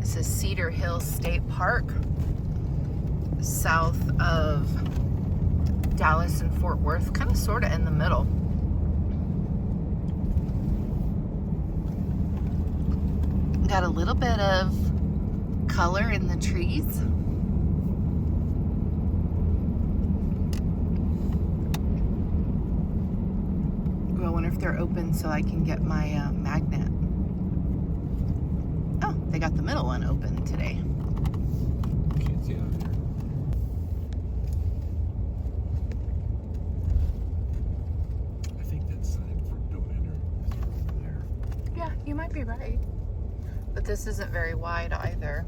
This is Cedar Hill State Park, south of Dallas and Fort Worth, kind of sort of in the middle. Got a little bit of color in the trees. Ooh, I wonder if they're open so I can get my magnet. Oh, they got the middle one open today. Can't see out here. I think that sign for don't enter is over there. Yeah, you might be right. But this isn't very wide either.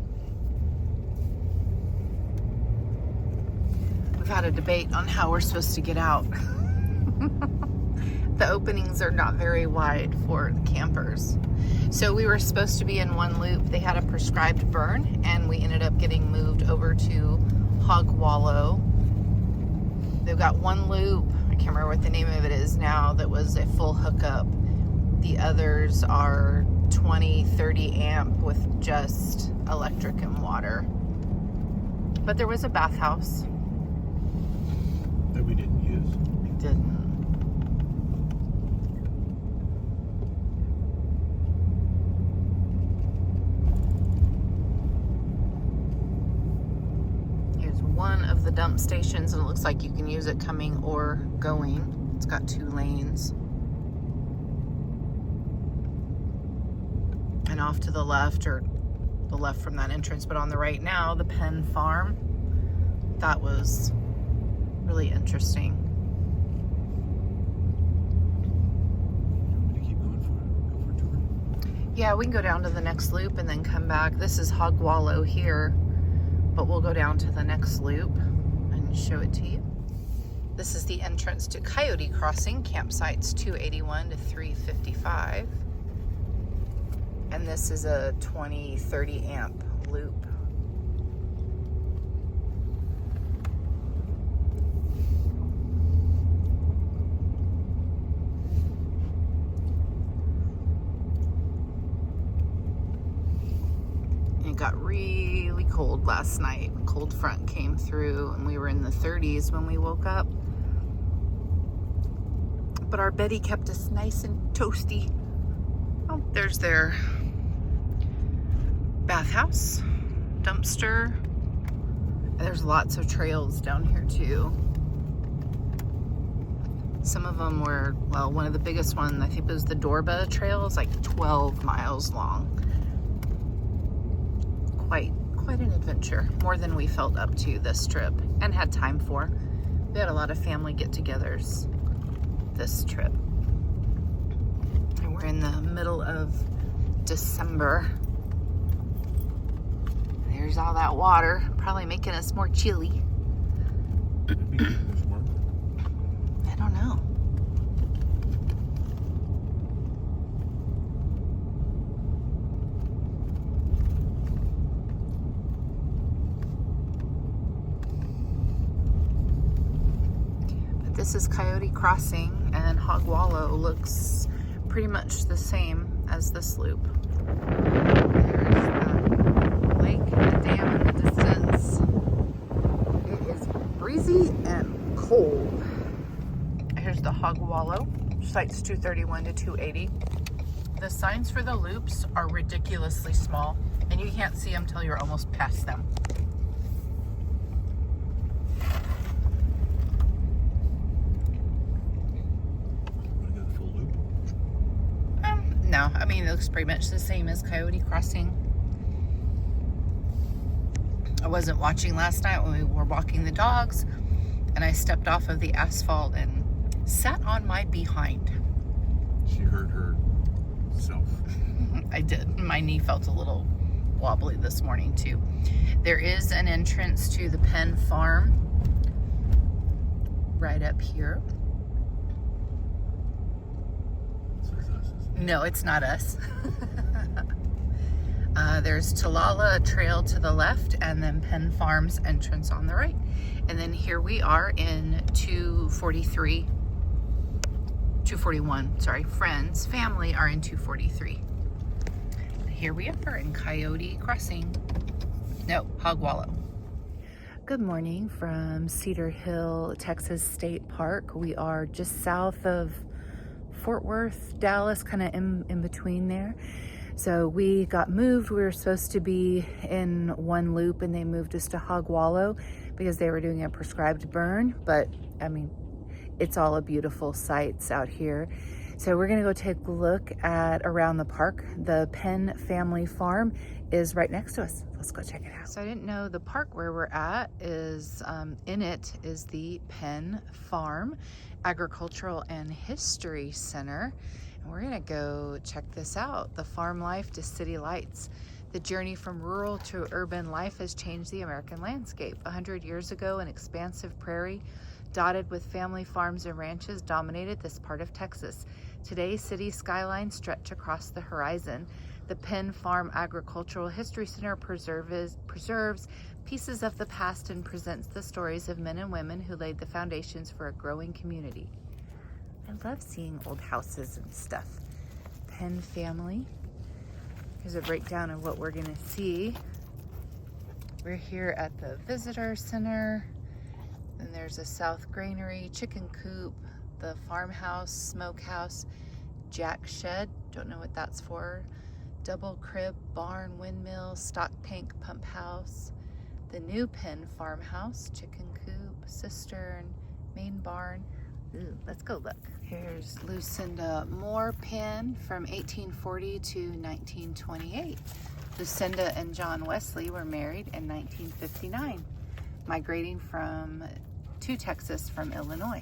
We've had a debate on how we're supposed to get out. The openings are not very wide for the campers. So we were supposed to be in one loop. They had a prescribed burn, and we ended up getting moved over to Hog Wallow. They've got one loop, I can't remember what the name of it is now, that was a full hookup. The others are 20, 30 amp with just electric and water. But there was a bathhouse. That we didn't use. We didn't. Here's one of the dump stations, and it looks like you can use it coming or going. It's got 2 lanes. And off to the left, or the left from that entrance, but on the right now, the Penn Farm. That was really interesting. You want me to keep going for a tour? Yeah, we can go down to the next loop and then come back. This is Hog Wallow here, but we'll go down to the next loop and show it to you. This is the entrance to Coyote Crossing, campsites 281 to 355. And this is a 20, 30 amp loop. It got really cold last night. A cold front came through and we were in the 30s when we woke up. But our Betty kept us nice and toasty. Oh, there's their bathhouse, dumpster. There's lots of trails down here too. Some of them were, well, one of the biggest one, I think it was the Dorba Trail, is like 12 miles long. Quite an adventure, more than we felt up to this trip and had time for. We had a lot of family get-togethers this trip. And we're in the middle of December. There's all that water, probably making us more chilly. I don't know. But this is Coyote Crossing, and Hog Wallow looks pretty much the same as this loop. There's the lake and the dam in the distance. It is breezy and cold. Here's the Hog Wallow, sites 231 to 280. The signs for the loops are ridiculously small, and you can't see them till you're almost past them. No, I mean, it looks pretty much the same as Coyote Crossing. I wasn't watching last night when we were walking the dogs, and I stepped off of the asphalt and sat on my behind. She hurt herself. I did. My knee felt a little wobbly this morning too. There is an entrance to the Penn Farm right up here. No, it's not us. There's Talala Trail to the left, and then Penn Farm's entrance on the right. And then here we are in 241, sorry. Friends, family are in 243. Here we are in Coyote Crossing. No, Hog Wallow. Good morning from Cedar Hill, Texas State Park. We are just south of Fort Worth, Dallas, kind of in between there. So we got moved. We were supposed to be in one loop and they moved us to Hog Wallow because they were doing a prescribed burn. But I mean, it's all a beautiful sights out here. So we're gonna go take a look at around the park. The Penn Family Farm is right next to us. Let's go check it out. So I didn't know the park where we're at is, in it is the Penn Farm Agricultural and History Center. And we're gonna go check this out. The farm life to city lights. The journey from rural to urban life has changed the American landscape. 100 years ago, an expansive prairie dotted with family farms and ranches dominated this part of Texas. Today, city skylines stretch across the horizon. The Penn Farm Agricultural History Center preserves pieces of the past and presents the stories of men and women who laid the foundations for a growing community. I love seeing old houses and stuff. Penn Family. Here's a breakdown of what we're gonna see. We're here at the Visitor Center. Then there's a South Granary, chicken coop, the farmhouse, smokehouse, jack shed, don't know what that's for, double crib, barn, windmill, stock tank, pump house, the new Penn farmhouse, chicken coop, cistern, main barn. Ooh, let's go look. Here's Lucinda Moore Penn from 1840 to 1928. Lucinda and John Wesley were married in 1959, migrating to Texas from Illinois.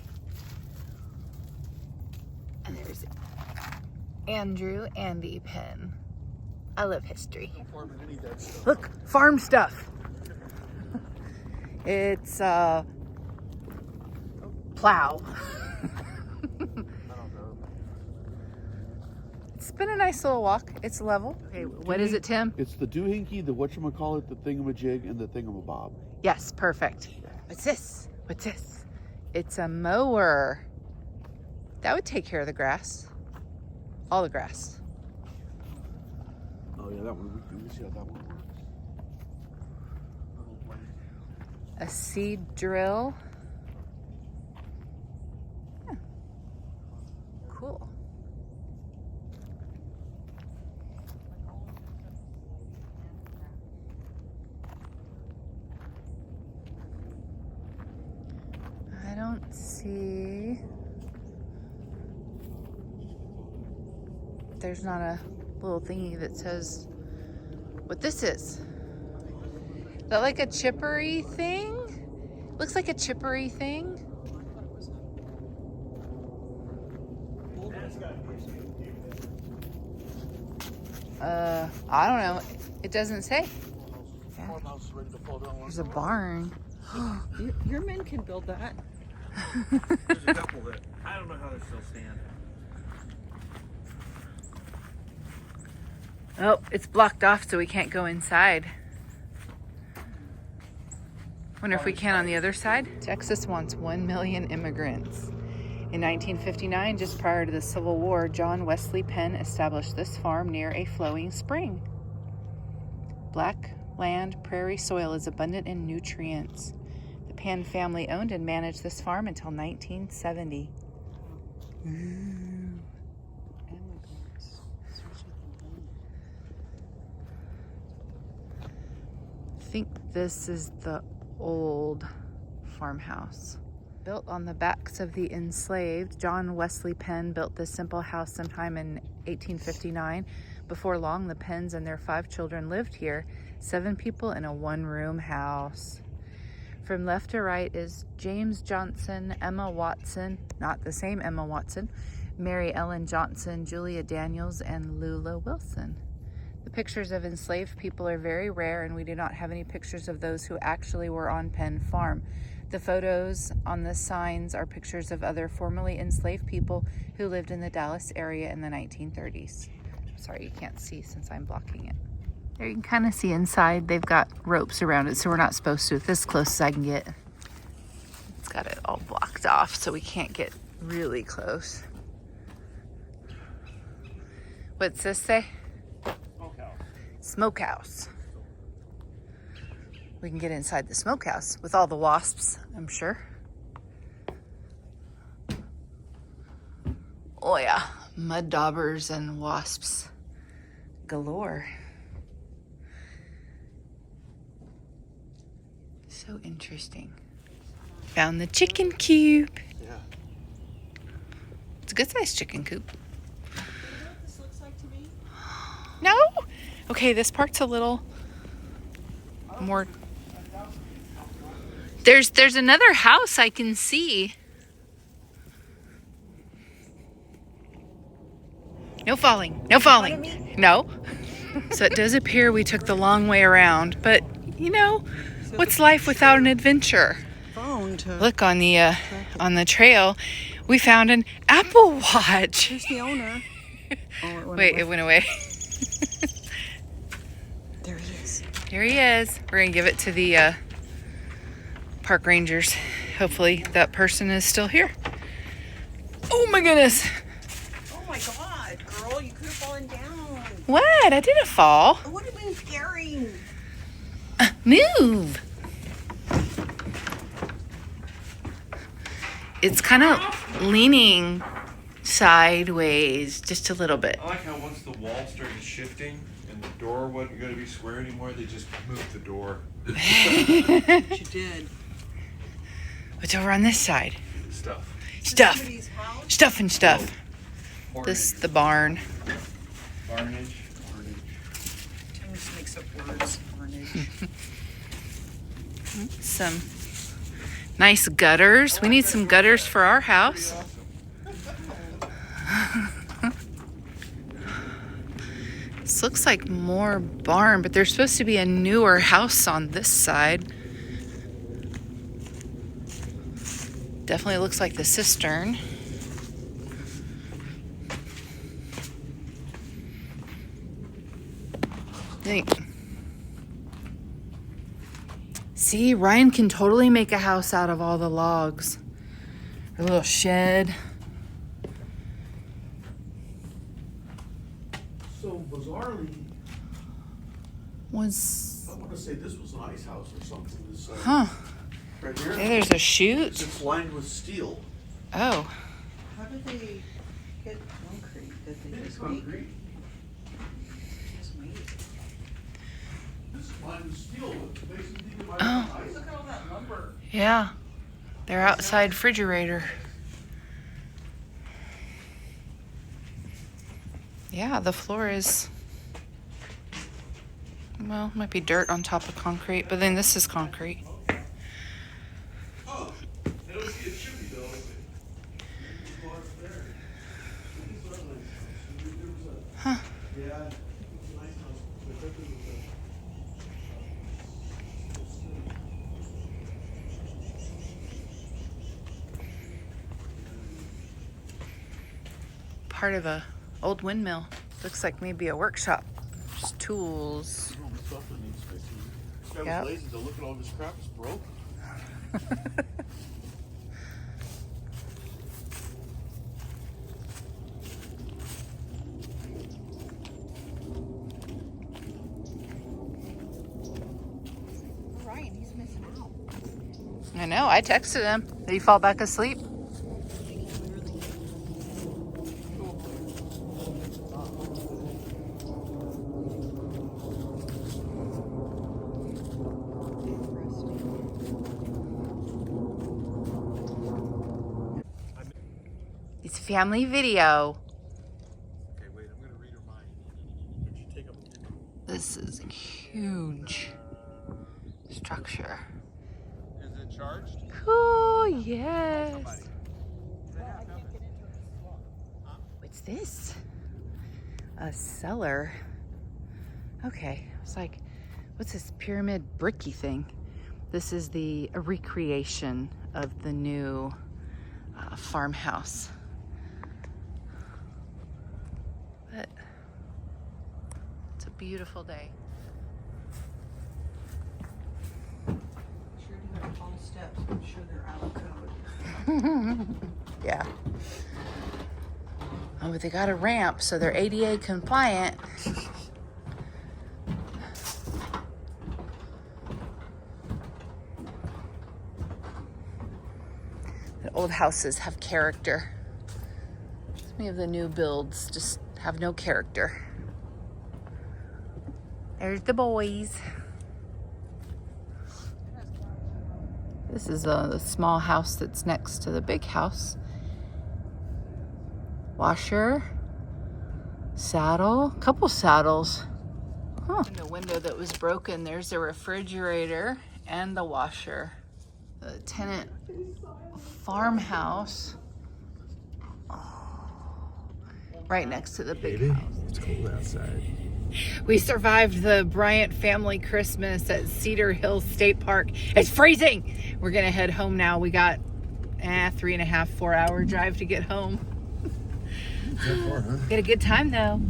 And there's Andy Penn. I love history. Look, farm stuff. It's plow. It's been a nice little walk. It's level. Okay, what is it, Tim? It's the doohickey, the whatchamacallit, the thingamajig, and the thingamabob. Yes, perfect. What's this? What's this? It's a mower. That would take care of the grass. All the grass. Oh yeah, that one. Let me see how that one works. A seed drill. Yeah. Cool. I don't see. There's not a little thingy that says what this is. Is that like a chippery thing? Looks like a chippery thing. I don't know. It doesn't say. Yeah. There's a barn. Your men can build that. There's a couple that I don't know how they still stand. Oh, it's blocked off so we can't go inside. Wonder if we can on the other side. Texas wants 1 million immigrants. In 1959, just prior to the Civil War, John Wesley Penn established this farm near a flowing spring. Black land, prairie soil is abundant in nutrients. The Penn family owned and managed this farm until 1970. I think this is the old farmhouse. Built on the backs of the enslaved, John Wesley Penn built this simple house sometime in 1859. Before long, the Penns and their 5 children lived here, 7 people in a 1-room house. From left to right is James Johnson, Emma Watson, not the same Emma Watson, Mary Ellen Johnson, Julia Daniels, and Lula Wilson. The pictures of enslaved people are very rare, and we do not have any pictures of those who actually were on Penn Farm. The photos on the signs are pictures of other formerly enslaved people who lived in the Dallas area in the 1930s. Sorry, you can't see since I'm blocking it. There you can kind of see inside. They've got ropes around it, so we're not supposed to. This close as I can get. It's got it all blocked off, so we can't get really close. What's this say? smokehouse. We can get inside the smokehouse with all the wasps, I'm sure. Oh yeah, mud daubers and wasps galore. So interesting. Found the chicken coop. Yeah. It's a good sized chicken coop. You know what this looks like to me? No? Okay, this part's a little more. There's another house I can see. No falling. No falling. No. So it does appear we took the long way around, but you know, what's life without an adventure? Phone to Look on the trail, we found an Apple Watch. Who's the owner? Oh, it went Wait, away. it went away. There he is. Here he is. We're gonna give it to the park rangers. Hopefully that person is still here. Oh my goodness. Oh my God, girl, you could have fallen down. What? I didn't fall. It would have been scary. Move. It's kind of leaning sideways just a little bit. I like how once the wall started shifting and the door wasn't going to be square anymore, they just moved the door. She did. What's over on this side? Stuff. Stuff. Somebody's house? Stuff and stuff. Barnage. This the barn. Barnage. Tim just makes up words. Carnage. Some nice gutters. We need some gutters for our house. This looks like more barn, but there's supposed to be a newer house on this side. Definitely looks like the cistern. Neat. See, Ryan can totally make a house out of all the logs. A little shed. So bizarrely, Was, I want to say this was an ice house or something. This, huh. right here. Hey, there's a chute. It's lined with steel. Oh, How did they get concrete? Did they It's just make? concrete. Just make it? This is lined with steel. It's basically my Oh. ice. Look at all that lumber. yeah. Their outside refrigerator. Yeah, the floor is, well, might be dirt on top of concrete, but then this is concrete. Oh, I don't see a chimney though. Go up there. This is our nice house. There was a- Huh. Yeah, it was a nice house. I bet there was a- Part of a old windmill. Looks like maybe a workshop. There's tools. Oh, my stuff that needs fixing. This guy Yep. was lazy to look at all this crap. It's broke. Ryan, he's missing out. I know, I texted him. Did he fall back asleep? It's family video. Okay, wait, I'm going to read her mind. Did you take up? This is a huge structure. Is it charged? Cool, yes. What's this? A cellar. Okay, it's like, what's this pyramid bricky thing? This is a recreation of the new farmhouse. But it's a beautiful day. Sure do have tall steps. I'm sure they're out of code. Yeah. Oh, but they got a ramp, so they're ADA compliant. old houses have character. Many of the new builds just have no character. There's the boys. This is the small house that's next to the big house. Washer, saddle, couple saddles. Huh. In the window that was broken, there's the refrigerator and the washer. The tenant farmhouse. Right next to the big house. It's cold outside. We survived the Bryant family Christmas at Cedar Hill State Park. It's freezing. We're gonna head home now. We got 3.5, 4 hour drive to get home. Is that far, huh? Get a good time though.